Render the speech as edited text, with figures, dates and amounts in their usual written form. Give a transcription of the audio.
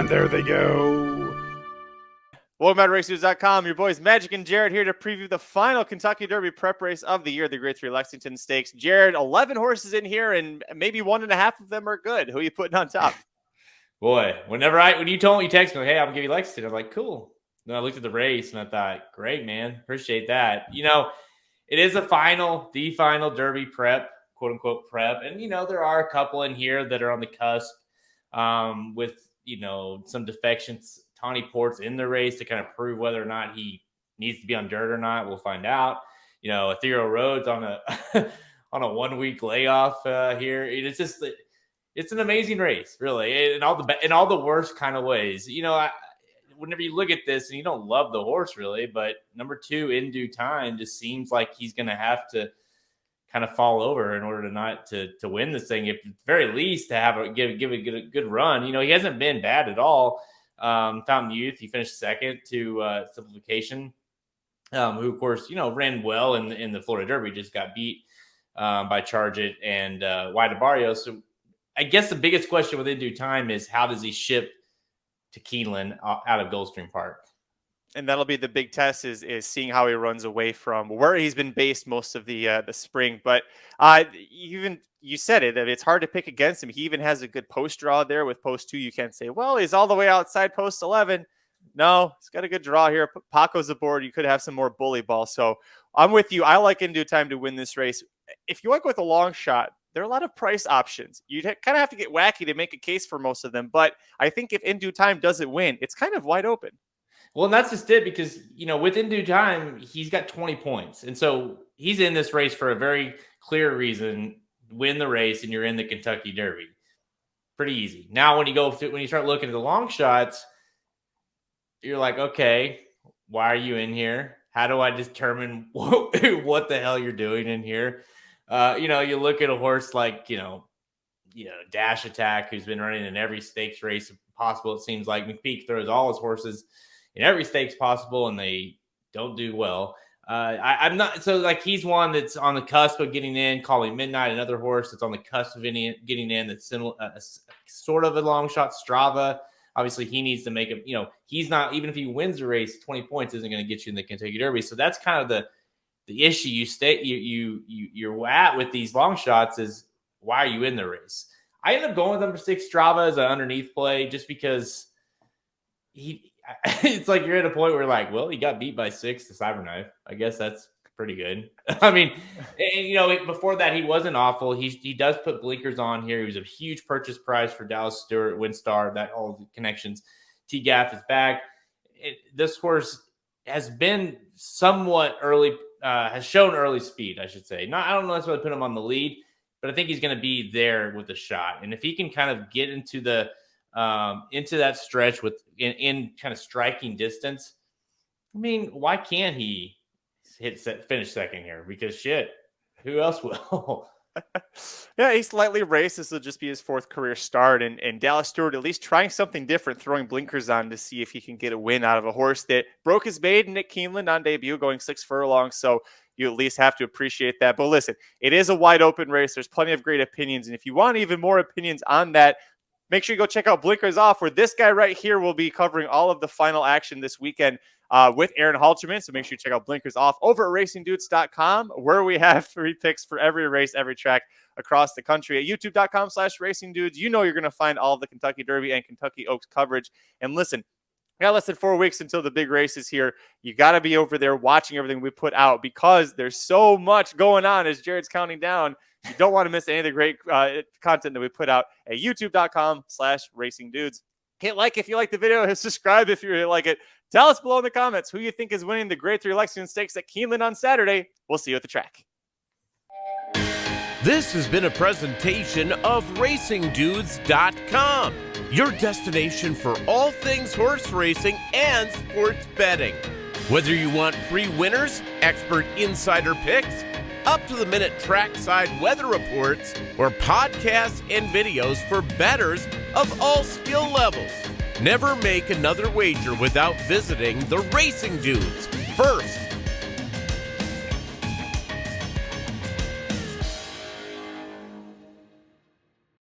And there they go. Welcome back to RaceNews.com. Your boys Magic and Jared here to preview the final Kentucky Derby prep race of the year, the Grade 3 Lexington Stakes. Jared, 11 horses in here, and maybe 1.5 of them are good. Who are you putting on top? Boy, when you told me, you texted me, hey, I'm going to give you Lexington, I was like, cool. Then I looked at the race, and I thought, great, man. Appreciate that. It is the final Derby prep, quote-unquote prep. And, there are a couple in here that are on the cusp with, some defections. Tawny Port's in the race to kind of prove whether or not he needs to be on dirt or not. We'll find out. Ethereal Road's on a on a 1 week layoff here. It's an amazing race, really, in all the worst kind of ways. Whenever you look at this and you don't love the horse really, but number 2 In Due Time just seems like he's going to have to kind of fall over in order to win this thing. If at the very least to have give it a good run. He hasn't been bad at all. Fountain Youth, he finished second to Simplification, who of course ran well in the Florida Derby, just got beat by Charge It and Wide Barrio. So I guess the biggest question with In Due Time is how does he ship to Keeneland out of Gulfstream Park? And that'll be the big test is seeing how he runs away from where he's been based most of the spring. But even you said it, that it's hard to pick against him. He even has a good post draw there with post 2. You can't say, well, he's all the way outside post 11. No, he's got a good draw here. Paco's aboard. You could have some more bully ball. So I'm with you. I like In Due Time to win this race. If you went with a long shot, there are a lot of price options. You'd kind of have to get wacky to make a case for most of them. But I think if In Due Time doesn't win, it's kind of wide open. Well, and that's just it because, with In Due Time, he's got 20 points. And so he's in this race for a very clear reason. Win the race and you're in the Kentucky Derby. Pretty easy. Now, when you start looking at the long shots, you're like, okay, why are you in here? How do I determine what the hell you're doing in here? You look at a horse like, Dash Attack, who's been running in every stakes race possible. It seems like McPeak throws all his horses in every stakes possible, and they don't do well. I'm not so like he's one that's on the cusp of getting in. Calling Midnight, another horse that's on the cusp of getting in. That's similar, sort of a long shot. Strava, obviously, he needs to make it. He's not even if he wins the race, 20 points isn't going to get you in the Kentucky Derby. So that's kind of the issue you're at with these long shots is why are you in the race? I end up going with number 6 Strava as an underneath play just because it's like you're at a point where like, well, he got beat by 6 to Cyberknife. I guess that's pretty good. I mean, and, before that, he wasn't awful. He does put blinkers on here. He was a huge purchase price for Dallas Stewart, Windstar, that all the connections. T-Gaff is back. This horse has been somewhat early, has shown early speed, I should say. I don't know necessarily put him on the lead, but I think he's going to be there with a shot. And if he can kind of get into that stretch in kind of striking distance, I mean, why can't he finish second here? Because shit, who else will? Yeah, he's slightly raced. This will just be his 4th career start. And Dallas Stewart at least trying something different, throwing blinkers on to see if he can get a win out of a horse that broke his maiden at Keeneland on debut, going 6 furlongs. So you at least have to appreciate that. But listen, it is a wide open race. There's plenty of great opinions. And if you want even more opinions on that, make sure you go check out Blinkers Off, where this guy right here will be covering all of the final action this weekend with Aaron Halterman. So make sure you check out Blinkers Off over at racingdudes.com, where we have 3 picks for every race, every track across the country. At youtube.com/racingdudes, you're going to find all of the Kentucky Derby and Kentucky Oaks coverage. And listen, we got less than 4 weeks until the big race is here. You got to be over there watching everything we put out because there's so much going on as Jared's counting down. You don't want to miss any of the great content that we put out at youtube.com/racingdudes. Hit like if you like the video. Hit subscribe if you like it. Tell us below in the comments who you think is winning the Grade 3 Lexington Stakes at Keeneland on Saturday. We'll see you at the track. This has been a presentation of RacingDudes.com, your destination for all things horse racing and sports betting. Whether you want free winners, expert insider picks, up-to-the-minute trackside weather reports, or podcasts and videos for bettors of all skill levels. Never make another wager without visiting the Racing Dudes. First,